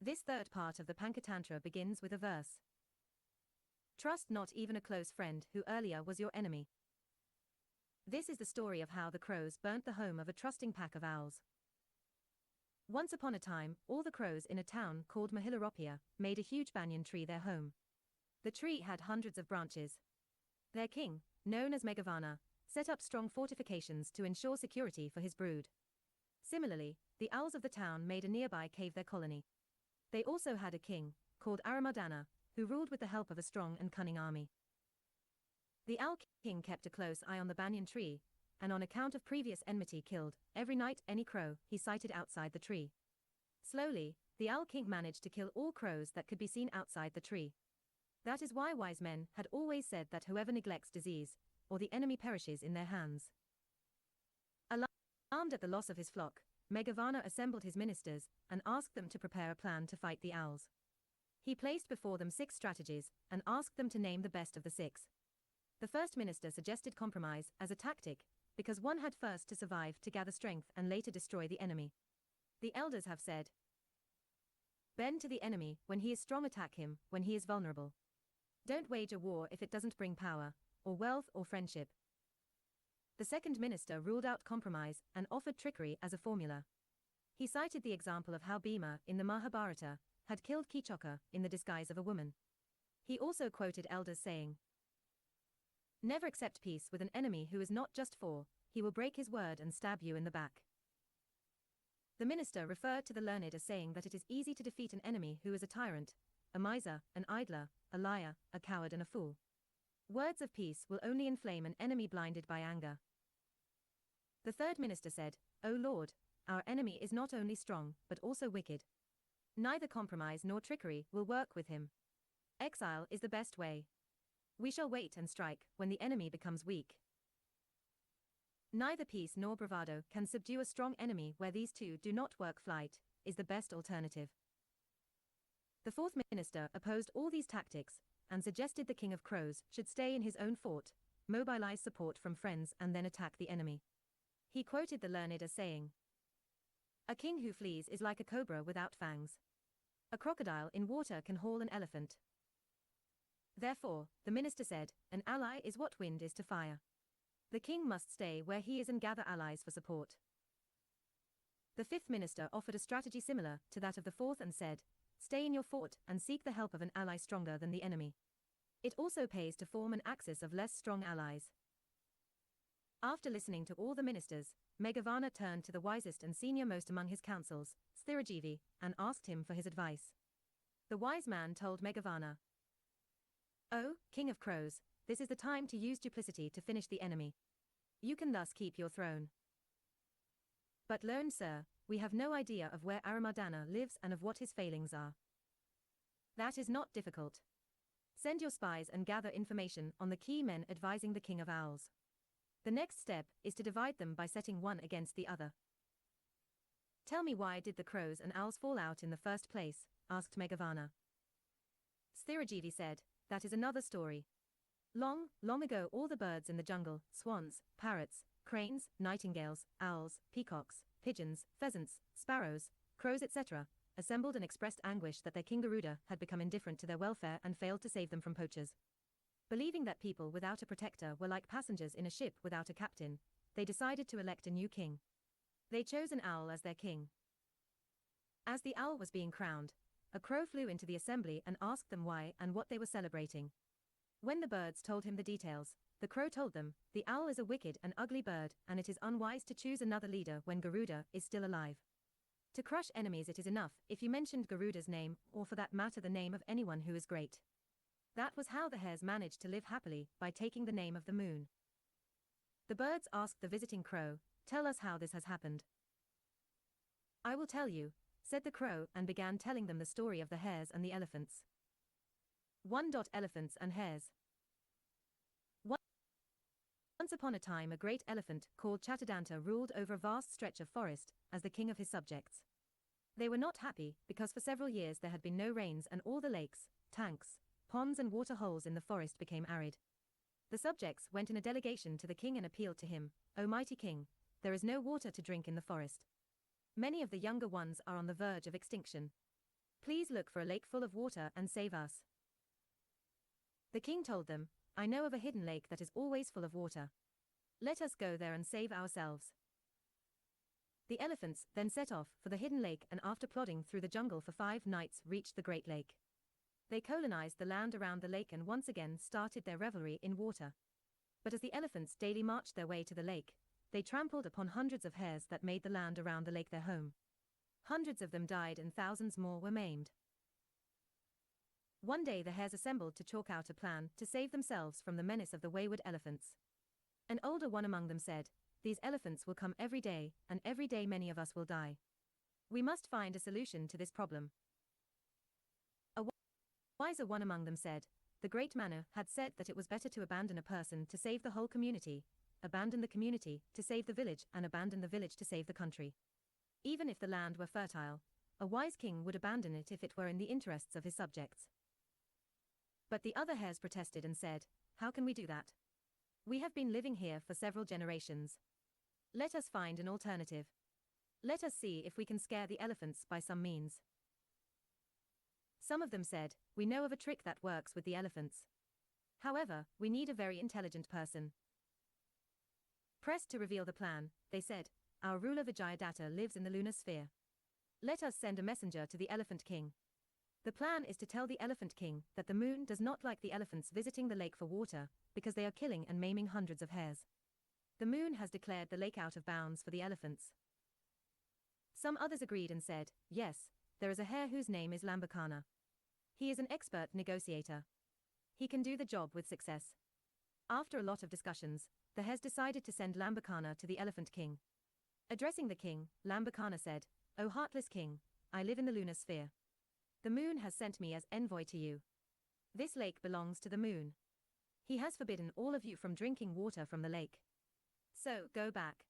This third part of the panchtantra begins with a verse. Trust not even a close friend who earlier was your enemy. This is the story of how the crows burnt the home of a trusting pack of owls. Once upon a time, all the crows in a town called Mahilaropia made a huge banyan tree their home. The tree had hundreds of branches. Their king, known as Meghavana, set up strong fortifications to ensure security for his brood. Similarly, the owls of the town made a nearby cave their colony. They also had a king, called Aramardana, who ruled with the help of a strong and cunning army. The owl king kept a close eye on the banyan tree, and on account of previous enmity killed, every night, any crow he sighted outside the tree. Slowly, the owl king managed to kill all crows that could be seen outside the tree. That is why wise men had always said that whoever neglects disease, or the enemy perishes in their hands. Alarmed at the loss of his flock, Meghavana assembled his ministers, and asked them to prepare a plan to fight the owls. He placed before them 6 strategies, and asked them to name the best of the 6. The first minister suggested compromise as a tactic, because one had first to survive to gather strength and later destroy the enemy. The elders have said, "Bend to the enemy when he is strong, attack him when he is vulnerable. Don't wage a war if it doesn't bring power, or wealth or friendship." The second minister ruled out compromise and offered trickery as a formula. He cited the example of how Bhima in the Mahabharata had killed Kichoka in the disguise of a woman. He also quoted elders saying, "Never accept peace with an enemy who is not just for, he will break his word and stab you in the back." The minister referred to the learned as saying that it is easy to defeat an enemy who is a tyrant, a miser, an idler, a liar, a coward and a fool. Words of peace will only inflame an enemy blinded by anger. The third minister said, "O Lord, our enemy is not only strong but also wicked. Neither compromise nor trickery will work with him. Exile is the best way. We shall wait and strike when the enemy becomes weak. Neither peace nor bravado can subdue a strong enemy. Where these two do not work, flight is the best alternative." The fourth minister opposed all these tactics, and suggested the king of crows should stay in his own fort, mobilize support from friends and then attack the enemy. He quoted the learned as saying, "A king who flees is like a cobra without fangs. A crocodile in water can haul an elephant." Therefore, the minister said, "An ally is what wind is to fire. The king must stay where he is and gather allies for support." The fifth minister offered a strategy similar to that of the fourth and said, "Stay in your fort and seek the help of an ally stronger than the enemy. It also pays to form an axis of less strong allies." After listening to all the ministers, Meghavana turned to the wisest and senior-most among his councils, Sthirajivi, and asked him for his advice. The wise man told Meghavana, "O, king of crows, this is the time to use duplicity to finish the enemy. You can thus keep your throne. But learn, sir, we have no idea of where Aramardana lives and of what his failings are. That is not difficult. Send your spies and gather information on the key men advising the king of owls. The next step is to divide them by setting one against the other." "Tell me, why did the crows and owls fall out in the first place?" asked Meghavana. Sthirajivi said, "That is another story. Long, long ago all the birds in the jungle, swans, parrots, cranes, nightingales, owls, peacocks, pigeons, pheasants, sparrows, crows etc., assembled and expressed anguish that their king Garuda had become indifferent to their welfare and failed to save them from poachers. Believing that people without a protector were like passengers in a ship without a captain, they decided to elect a new king. They chose an owl as their king. As the owl was being crowned, a crow flew into the assembly and asked them why and what they were celebrating. When the birds told him the details, the crow told them, "The owl is a wicked and ugly bird and it is unwise to choose another leader when Garuda is still alive. To crush enemies it is enough if you mentioned Garuda's name or for that matter the name of anyone who is great." That was how the hares managed to live happily, by taking the name of the moon. The birds asked the visiting crow, "Tell us how this has happened." "I will tell you," said the crow and began telling them the story of the hares and the elephants. 1. Elephants and hares. Once upon a time a great elephant called Chattadanta ruled over a vast stretch of forest as the king of his subjects. They were not happy because for several years there had been no rains and all the lakes, tanks, ponds and water holes in the forest became arid. The subjects went in a delegation to the king and appealed to him, "O mighty king, there is no water to drink in the forest. Many of the younger ones are on the verge of extinction. Please look for a lake full of water and save us. The king told them, I know of a hidden lake that is always full of water. Let us go there and save ourselves. The elephants then set off for the hidden lake, and after plodding through the jungle for 5 nights reached the Great Lake. They colonized the land around the lake and once again started their revelry in water. But as the elephants daily marched their way to the lake, they trampled upon hundreds of hares that made the land around the lake their home. Hundreds of them died and thousands more were maimed. One day the hares assembled to chalk out a plan to save themselves from the menace of the wayward elephants. An older one among them said, These elephants will come every day, and every day many of us will die. We must find a solution to this problem. A wiser one among them said, The great Manu had said that it was better to abandon a person to save the whole community, abandon the community to save the village, and abandon the village to save the country. Even if the land were fertile, a wise king would abandon it if it were in the interests of his subjects. But the other hares protested and said, How can we do that? We have been living here for several generations. Let us find an alternative. Let us see if we can scare the elephants by some means. Some of them said, We know of a trick that works with the elephants. However, we need a very intelligent person. Pressed to reveal the plan, they said, Our ruler Vijayadatta lives in the lunar sphere. Let us send a messenger to the Elephant King. The plan is to tell the Elephant King that the moon does not like the elephants visiting the lake for water, because they are killing and maiming hundreds of hares. The moon has declared the lake out of bounds for the elephants. Some others agreed and said, Yes, there is a hare whose name is Lambakana. He is an expert negotiator. He can do the job with success. After a lot of discussions, the hares decided to send Lambakana to the Elephant King. Addressing the king, Lambakana said, O heartless king, I live in the lunar sphere. The moon has sent me as envoy to you. This lake belongs to the moon. He has forbidden all of you from drinking water from the lake. So, go back.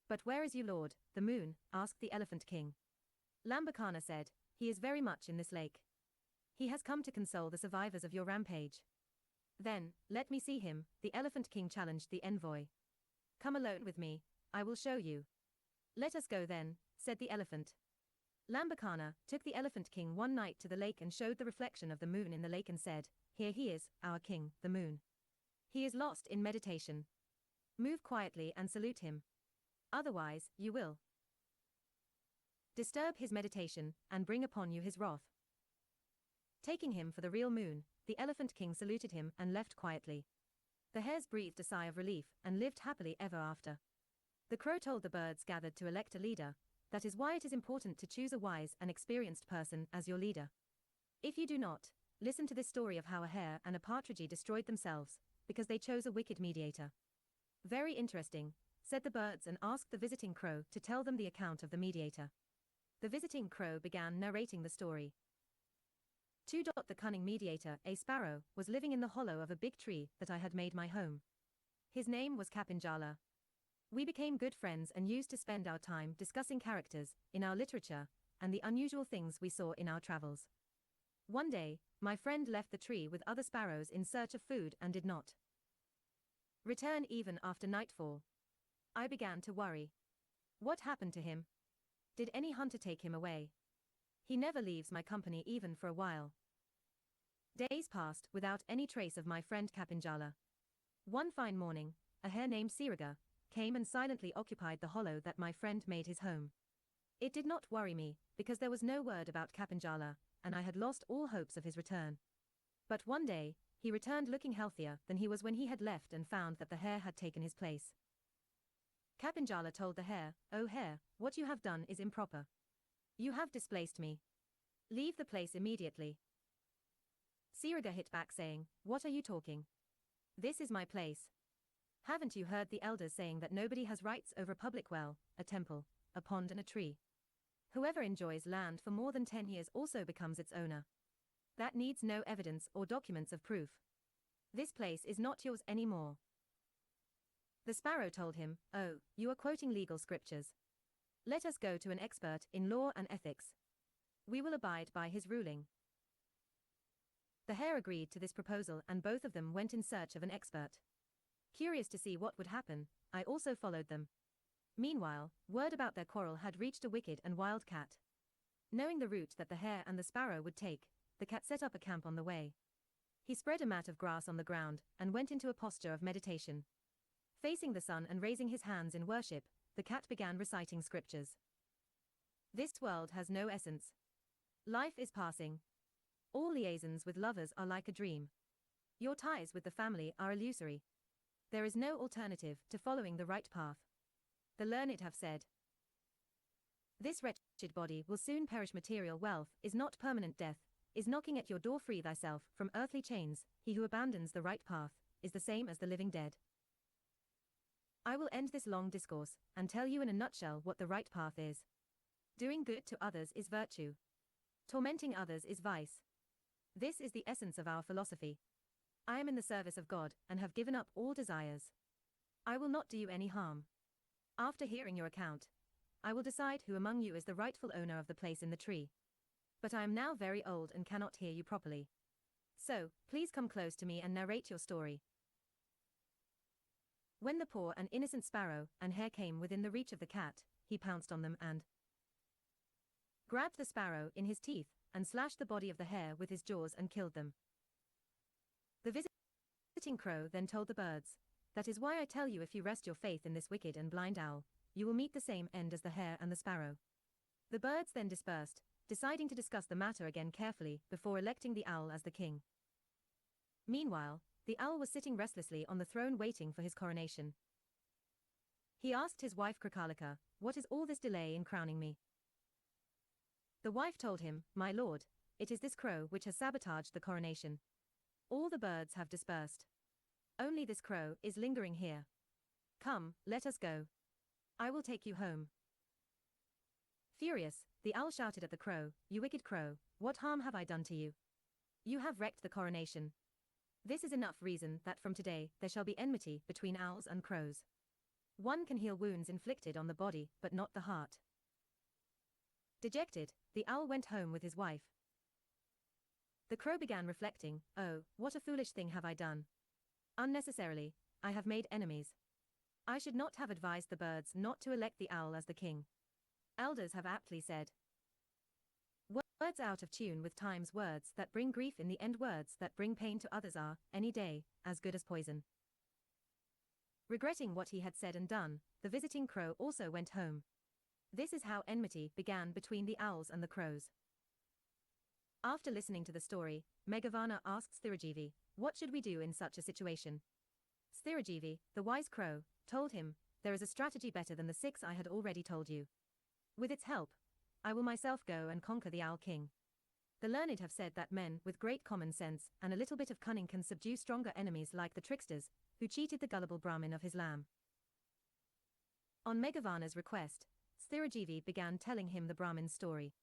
But where is your lord, the moon? Asked the Elephant King. Lambakana said, He is very much in this lake. He has come to console the survivors of your rampage. Then, let me see him, the Elephant King challenged the envoy. Come alone with me, I will show you. Let us go then, said the elephant. Lambakana took the Elephant King one night to the lake and showed the reflection of the moon in the lake and said, Here he is, our king, the moon. He is lost in meditation. Move quietly and salute him. Otherwise, you will disturb his meditation and bring upon you his wrath. Taking him for the real moon, the Elephant King saluted him and left quietly. The hares breathed a sigh of relief and lived happily ever after. The crow told the birds gathered to elect a leader, that is why it is important to choose a wise and experienced person as your leader. If you do not, listen to this story of how a hare and a partridge destroyed themselves, because they chose a wicked mediator. Very interesting, said the birds and asked the visiting crow to tell them the account of the mediator. The visiting crow began narrating the story. The cunning mediator, a sparrow, was living in the hollow of a big tree that I had made my home. His name was Kapinjala. We became good friends and used to spend our time discussing characters in our literature and the unusual things we saw in our travels. One day, my friend left the tree with other sparrows in search of food and did not return even after nightfall. I began to worry. What happened to him? Did any hunter take him away? He never leaves my company even for a while. Days passed without any trace of my friend Kapinjala. One fine morning, a hare named Siraga came and silently occupied the hollow that my friend made his home. It did not worry me, because there was no word about Kapinjala, and I had lost all hopes of his return. But one day, he returned looking healthier than he was when he had left and found that the hare had taken his place. Kapinjala told the hare, "O hare, what you have done is improper. You have displaced me. Leave the place immediately." Siraga hit back saying, "What are you talking? This is my place. Haven't you heard the elders saying that nobody has rights over a public well, a temple, a pond and a tree? Whoever enjoys land for more than 10 years also becomes its owner. That needs no evidence or documents of proof. This place is not yours anymore." The sparrow told him, "Oh, you are quoting legal scriptures. Let us go to an expert in law and ethics. We will abide by his ruling." The hare agreed to this proposal and both of them went in search of an expert. Curious to see what would happen, I also followed them. Meanwhile, word about their quarrel had reached a wicked and wild cat. Knowing the route that the hare and the sparrow would take, the cat set up a camp on the way. He spread a mat of grass on the ground and went into a posture of meditation. Facing the sun and raising his hands in worship, the cat began reciting scriptures. This world has no essence. Life is passing. All liaisons with lovers are like a dream. Your ties with the family are illusory. There is no alternative to following the right path. The learned have said, this wretched body will soon perish. Material wealth is not permanent. Death is knocking at your door. Free thyself from earthly chains. He who abandons the right path is the same as the living dead. I will end this long discourse and tell you in a nutshell what the right path is. Doing good to others is virtue. Tormenting others is vice. This is the essence of our philosophy. I am in the service of God and have given up all desires. I will not do you any harm. After hearing your account, I will decide who among you is the rightful owner of the place in the tree. But I am now very old and cannot hear you properly. So, please come close to me and narrate your story. When the poor and innocent sparrow and hare came within the reach of the cat, he pounced on them and grabbed the sparrow in his teeth and slashed the body of the hare with his jaws and killed them. The visiting crow then told the birds, that is why I tell you, if you rest your faith in this wicked and blind owl, you will meet the same end as the hare and the sparrow. The birds then dispersed, deciding to discuss the matter again carefully before electing the owl as the king. Meanwhile, the owl was sitting restlessly on the throne waiting for his coronation. He asked his wife Krakalika, what is all this delay in crowning me? The wife told him, my lord, it is this crow which has sabotaged the coronation. All the birds have dispersed. Only this crow is lingering here. Come, let us go. I will take you home. Furious, the owl shouted at the crow, you wicked crow, what harm have I done to you? You have wrecked the coronation. This is enough reason that from today there shall be enmity between owls and crows. One can heal wounds inflicted on the body but not the heart. Dejected, the owl went home with his wife. The crow began reflecting, oh, what a foolish thing have I done. Unnecessarily, I have made enemies. I should not have advised the birds not to elect the owl as the king. Elders have aptly said, words out of tune with time's words that bring grief in the end. Words that bring pain to others are, any day, as good as poison. Regretting what he had said and done, the visiting crow also went home. This is how enmity began between the owls and the crows. After listening to the story, Meghavana asked Sthirajivi, what should we do in such a situation? Sthirajivi, the wise crow, told him, there is a strategy better than the 6 I had already told you. With its help, I will myself go and conquer the owl king. The learned have said that men with great common sense and a little bit of cunning can subdue stronger enemies like the tricksters, who cheated the gullible Brahmin of his lamb. On Meghavana's request, Sthirajivi began telling him the Brahmin's story.